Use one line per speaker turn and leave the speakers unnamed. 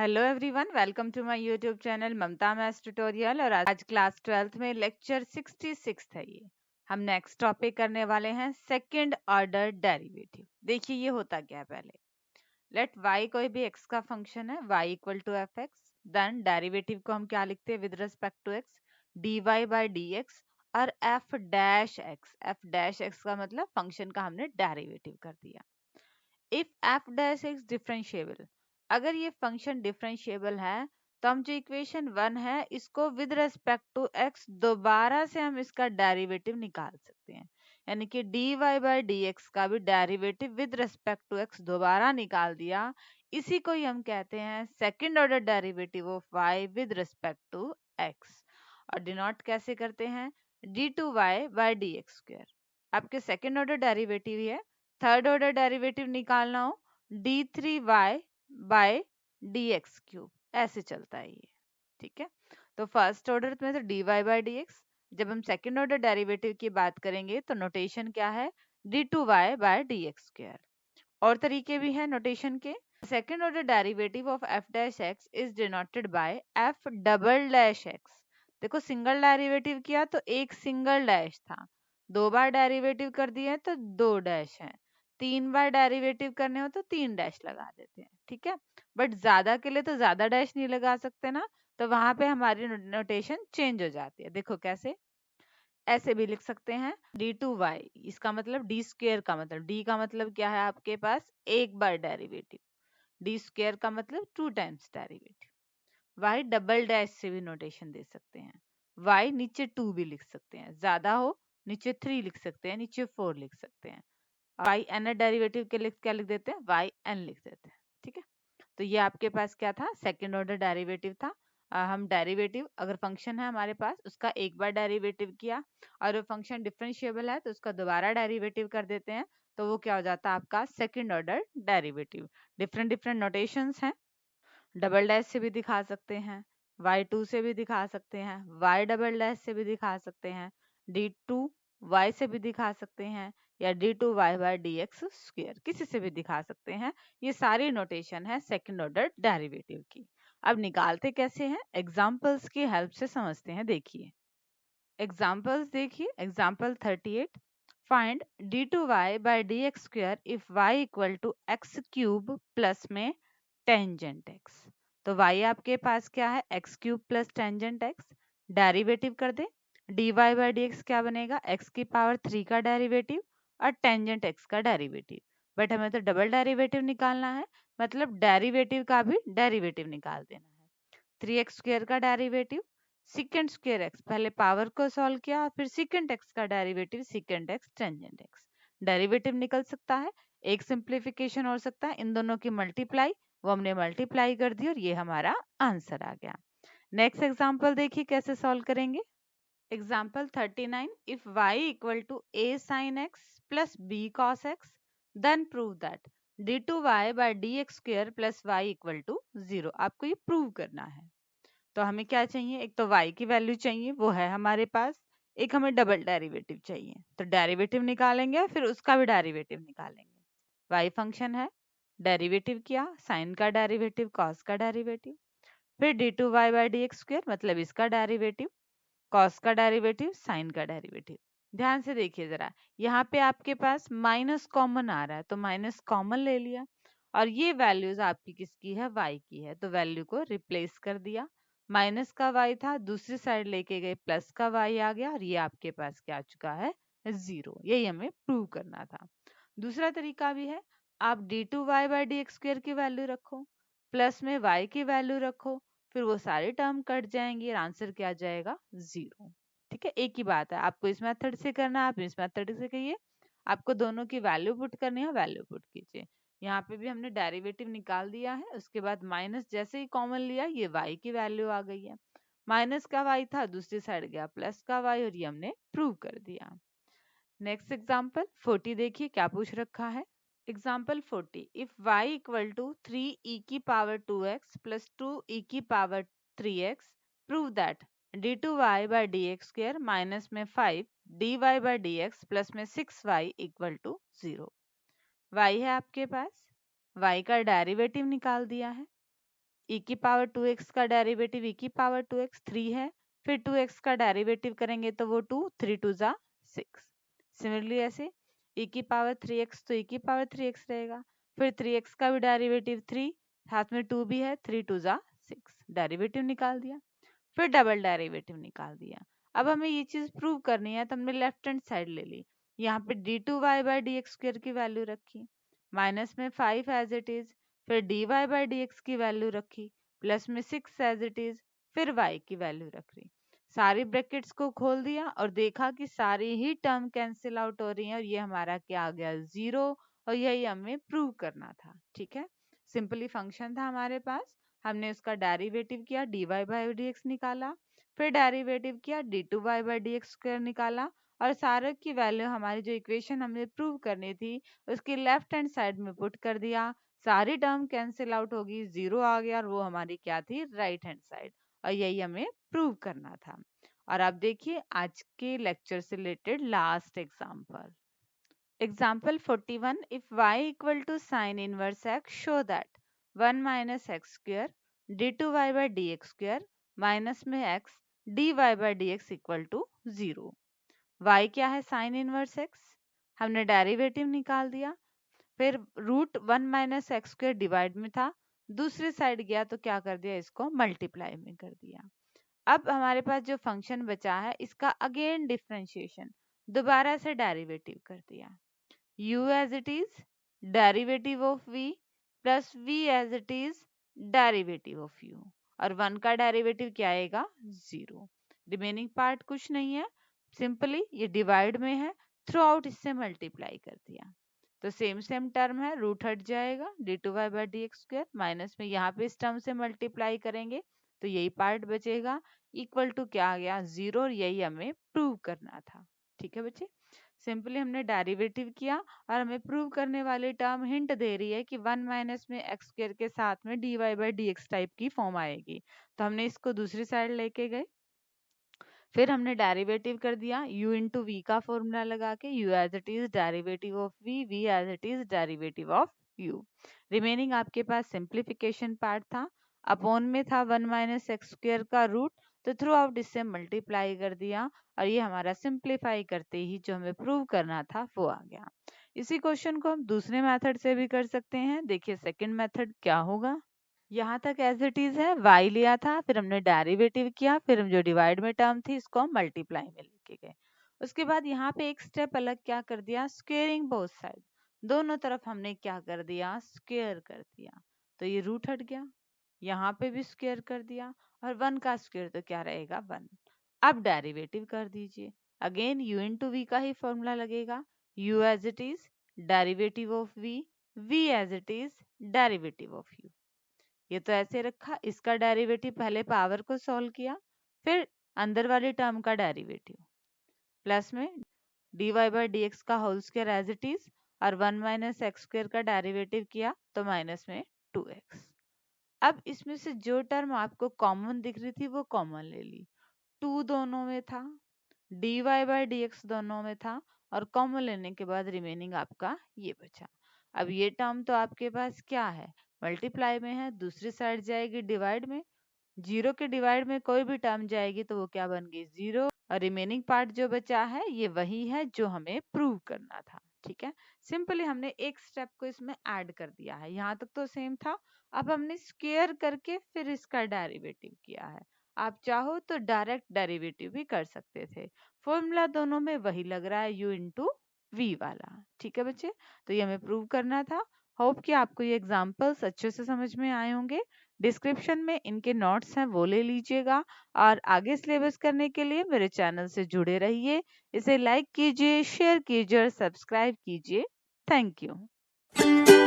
Hello everyone, welcome to my YouTube channel Mamta maths tutorial. और आज class 12th में lecture 66 है। ये हम नेक्स्ट टॉपिक करने वाले हैं सेकंड ऑर्डर डेरिवेटिव। देखिए ये होता क्या है। पहले लेट y कोई भी x का फंक्शन है, y equal to f x, then derivative को हम क्या लिखते हैं with respect to x, dy by d x और f डैश x का मतलब फंक्शन का हमने डेरिवेटिव कर दिया। If f dash x differentiable, अगर ये फंक्शन डिफरेंशिएबल है तो हम जो इक्वेशन 1 है इसको विद रेस्पेक्ट टू एक्स दोबारा से हम इसका डेरिवेटिव निकाल सकते हैं। यानी कि dy बाई डी एक्स का भी derivative with respect to x दोबारा निकाल दिया। इसी को ही हम कहते हैं second order derivative of y with respect to x। और डिनोट कैसे करते हैं, d2y by d x square. आपके सेकंड ऑर्डर डेरिवेटिव ही है। थर्ड ऑर्डर डेरिवेटिव निकालना हो d3y bye d x cube, ऐसे चलता है ये। ठीक है, तो फर्स्ट ऑर्डर में तो dy बाई डी एक्स। जब हम सेकंड ऑर्डर डेरिवेटिव की बात करेंगे तो नोटेशन क्या है, d2y by d x square. और तरीके भी हैं नोटेशन के। Second order derivative of f dash x is denoted by f double dash x। देखो सिंगल डेरिवेटिव किया तो एक सिंगल डैश था, दो बार डेरिवेटिव कर दिए तो दो डैश है, तीन बार डेरिवेटिव करने हो तो तीन डैश लगा देते हैं। ठीक है, बट ज्यादा के लिए तो ज्यादा डैश नहीं लगा सकते ना, तो वहां पे हमारी नोटेशन चेंज हो जाती है। देखो कैसे, ऐसे भी लिख सकते हैं d2y, इसका मतलब d स्क्वेयर का मतलब d का मतलब क्या है आपके पास एक बार डेरिवेटिव, d स्क्वेयर का मतलब two times derivative. y double dash से भी नोटेशन दे सकते हैं, y नीचे 2 भी लिख सकते हैं, ज्यादा हो नीचे 3 लिख सकते हैं, नीचे 4 लिख सकते हैं। y n डेरिवेटिव के लिए क्या लिख देते हैं, y n लिख देते हैं। ठीक है, तो ये आपके पास क्या था, सेकंड ऑर्डर डेरिवेटिव था। हम डेरिवेटिव अगर फंक्शन है हमारे पास उसका एक बार डेरिवेटिव किया और वो फंक्शन डिफरेंशिएबल है तो उसका दोबारा डेरिवेटिव कर देते हैं, तो वो क्या हो जाता है आपका second order derivative. Different different notations हैं, डबल डैश से भी दिखा सकते हैं, y2 से भी दिखा सकते हैं, y डबल डैश से भी दिखा सकते हैं, d2y से भी दिखा सकते हैं, या d2y by d x square किसी से भी दिखा सकते हैं। ये सारी नोटेशन है सेकंड ऑर्डर डेरिवेटिव की। अब निकालते कैसे हैं, एग्जांपल्स की हेल्प से समझते हैं। देखिए एग्जांपल्स, देखिए example 38, find d2y by d x square if y equal to x cube plus में टेंजेंट x। तो y आपके पास क्या है, x cube plus tangent x, derivative कर दे, dy बाई डी एक्स क्या बनेगा, x की पावर 3 का डेरिवेटिव और टेंजेंट x का डेरिवेटिव। बट हमें तो डबल डेरिवेटिव निकालना है, मतलब डेरिवेटिव का भी डेरिवेटिव निकाल देना है। 3x स्क्वेयर का डेरिवेटिव सेकंड स्क्वेयर x, पहले पावर को सॉल्व किया फिर सेकंड x का derivative second x tangent x। Derivative निकल सकता है, एक सिंप्लीफिकेशन हो सकता है, इन दोनों की मल्टीप्लाई, वो हमने मल्टीप्लाई कर दी और ये हमारा आंसर आ गया। नेक्स्ट एग्जांपल देखिए कैसे सॉल्व करेंगे। Example 39, if y equal to a sin x plus b cos x then prove that d2y by d x square plus y equal to 0। आपको ये प्रूव करना है। तो हमें क्या चाहिए, एक तो y की वैल्यू चाहिए, वो है हमारे पास, एक हमें डबल डेरिवेटिव चाहिए। तो डेरिवेटिव निकालेंगे फिर उसका भी डेरिवेटिव निकालेंगे। y फंक्शन है, डेरिवेटिव किया, साइन का डेरिवेटिव कॉस का डेरिवेटिव, फिर d2y by d x square मतलब इसका डेरिवेटिव, कॉस का डेरिवेटिव, साइन का डेरिवेटिव। ध्यान से देखिए जरा, यहाँ पे आपके पास माइनस कॉमन आ रहा है तो माइनस कॉमन ले लिया, और ये वैल्यूज आपकी किसकी है, y की है, तो वैल्यू को रिप्लेस कर दिया। माइनस का y था, दूसरी साइड लेके गए प्लस का y आ गया, और ये आपके पास क्या आ चुका है, 0। यही हमें प्रूव करना था। दूसरा तरीका भी है, आप d2y by d x square की वैल्यू रखो, प्लस में y की वैल्यू रखो, फिर वो सारे टर्म कट जाएंगे और आंसर क्या आ जाएगा, 0। ठीक है, एक ही बात है, आपको इस मेथड से करना है, आप इस मेथड से कहिए। आपको दोनों की वैल्यू पुट करनी है, वैल्यू पुट कीजिए। यहाँ पे भी हमने डेरिवेटिव निकाल दिया है, उसके बाद माइनस जैसे ही कॉमन लिया ये y की वैल्यू आ गई है, माइनस का y था दूसरी साइड गया प्लस का y, और ये हमने प्रूव कर दिया। नेक्स्ट एग्जाम्पल 40 देखिए क्या पूछ रखा है। Example 40, if y equal to 3e की पावर 2x प्लस 2e की power 3x prove that d2y by d x square minus में 5 dy by d x plus में 6y इक्वल टू 0। y है आपके पास, y का डेरिवेटिव निकाल दिया है, e की पावर 2x का डेरिवेटिव e की पावर 2x 3 है, फिर 2x का डेरिवेटिव करेंगे तो वो 2, 3 2 जा 6। सिमिलरली ऐसे e की पावर 3x तो e की पावर 3x रहेगा, फिर 3x का भी डेरिवेटिव 3, साथ में 2 भी है, 3 2 जा 6, डेरिवेटिव निकाल दिया। फिर डबल डेरिवेटिव निकाल दिया। अब हमें ये चीज प्रूव करनी है तो हमने लेफ्ट हैंड साइड ले ली, यहाँ पे d2y by d x square की वैल्यू रखी, माइनस में 5 एज इट इज, फिर dy बाई डी एक्स की वैल्यू रखी, प्लस में 6 एज इट इज, फिर y की वैल्यू रख रही, सारी ब्रैकेट्स को खोल दिया और देखा कि सारी ही टर्म कैंसिल आउट हो रही हैं और ये हमारा क्या आ गया 0, और यही हमें प्रूव करना था। ठीक है, सिंपली फंक्शन था हमारे पास, हमने उसका डेरिवेटिव किया, dy बाई डी एक्स निकाला, फिर डेरिवेटिव किया, d2y by d x square निकाला, और सारे की वैल्यू हमारी जो इक्वेशन हमने प्रूव करनी थी उसकी लेफ्ट हैंड साइड में पुट कर दिया, सारी टर्म कैंसिल आउट होगी, 0 आ गया और वो हमारी क्या थी राइट हैंड साइड, और यही हमें प्रूव करना था। और अब देखिए आज के लेक्चर से related last example, example 41, if y equal to sin inverse x, show that 1 minus x square d2y by dx square minus में x dy by dx equal to 0। y क्या है साइन इनवर्स x, हमने derivative निकाल दिया, फिर root 1 minus x square divide में था, दूसरी साइड गया तो क्या कर दिया इसको मल्टीप्लाई में कर दिया। अब हमारे पास जो फंक्शन बचा है इसका अगेन डिफरेंशिएशन, दोबारा से डेरिवेटिव कर दिया, u as it is derivative of v plus v as it is derivative of u, और 1 का डेरिवेटिव क्या आएगा 0, रिमेनिंग पार्ट कुछ नहीं है, सिंपली ये डिवाइड में है, थ्रू आउट इससे मल्टीप्लाई कर दिया, तो सेम टर्म है, रूट हट जाएगा, d2y by d x square, minus में यहाँ पे इस टर्म से मल्टीप्लाई करेंगे तो यही पार्ट बचेगा, इक्वल टू क्या आ गया 0, और यही हमें प्रूव करना था। ठीक है बच्चे, सिंपली हमने डेरिवेटिव किया और हमें प्रूव करने वाली टर्म हिंट दे रही है कि 1 माइनस में एक्स स्क्वायर के साथ में dy by d x type की फॉर्म आएगी, तो हमने इसको दूसरी साइड लेके गए, फिर हमने डेरिवेटिव कर दिया u इंटू वी का फॉर्मूला लगा के, u as it is derivative of v, v as it is derivative of u, remaining आपके पास सिंप्लीफिकेशन पार्ट था, अपॉन में था 1 माइनस एक्स स्क्वायर का रूट, तो थ्रू आउट इससे मल्टीप्लाई कर दिया और ये हमारा सिंप्लीफाई करते ही जो हमें प्रूव करना था वो आ गया। इसी क्वेश्चन को हम दूसरे मेथड से भी कर सकते हैं, देखिए सेकंड मेथड क्या होगा, यहाँ तक एज इट इज है, y लिया था, फिर हमने डेरिवेटिव किया, फिर हम जो डिवाइड में टर्म थी इसको हम मल्टीप्लाई में लेके गए, उसके बाद यहाँ पे एक स्टेप अलग क्या कर दिया, स्क्वेयरिंग बोथ साइड, दोनों तरफ हमने क्या कर दिया स्क्वेयर कर दिया, तो ये रूट हट गया, यहाँ पे भी स्क्वेयर कर दिया, और 1 का स्क्वेयर तो क्या रहेगा 1। अब डेरिवेटिव कर दीजिए, अगेन u इंटू वी का ही फॉर्मूला लगेगा, u as it is derivative of v, v as it is derivative of u, ये तो ऐसे रखा, इसका डेरिवेटिव पहले पावर को सॉल्व किया, फिर अंदर वाली टर्म का डेरिवेटिव, प्लस में dy बाई डी एक्स का whole square as it is, और 1 माइनस एक्स स्क्वायर का डेरिवेटिव किया तो माइनस में 2x। अब इसमें से जो टर्म आपको कॉमन दिख रही थी वो कॉमन ले ली, 2 दोनों में था, dy बाई डी एक्स दोनों में था, और कॉमन लेने के बाद रिमेनिंग आपका ये बचा। अब ये टर्म तो आपके पास क्या है मल्टीप्लाई में है, दूसरी साइड जाएगी डिवाइड में, 0 के डिवाइड में कोई भी टर्म जाएगी तो वो क्या बन गई 0, और रिमेनिंग पार्ट जो बचा है ये वही है जो हमें प्रूव करना था। ठीक है, सिंपली हमने एक स्टेप को इसमें ऐड कर दिया है, यहाँ तक तो सेम था, अब हमने स्क्वायर करके फिर इसका डेरिवेटिव किया है, आप चाहो तो डायरेक्ट डेरिवेटिव भी कर सकते थे, फॉर्मूला दोनों में वही लग रहा है u इंटू वी वाला। ठीक है बच्चे, तो ये हमें प्रूव करना था। होप कि आपको ये एग्जांपल्स अच्छे से समझ में आए होंगे, डिस्क्रिप्शन में इनके नोट्स हैं वो ले लीजिएगा, और आगे सिलेबस करने के लिए मेरे चैनल से जुड़े रहिए, इसे लाइक कीजिए, शेयर कीजिए और सब्सक्राइब कीजिए। Thank you.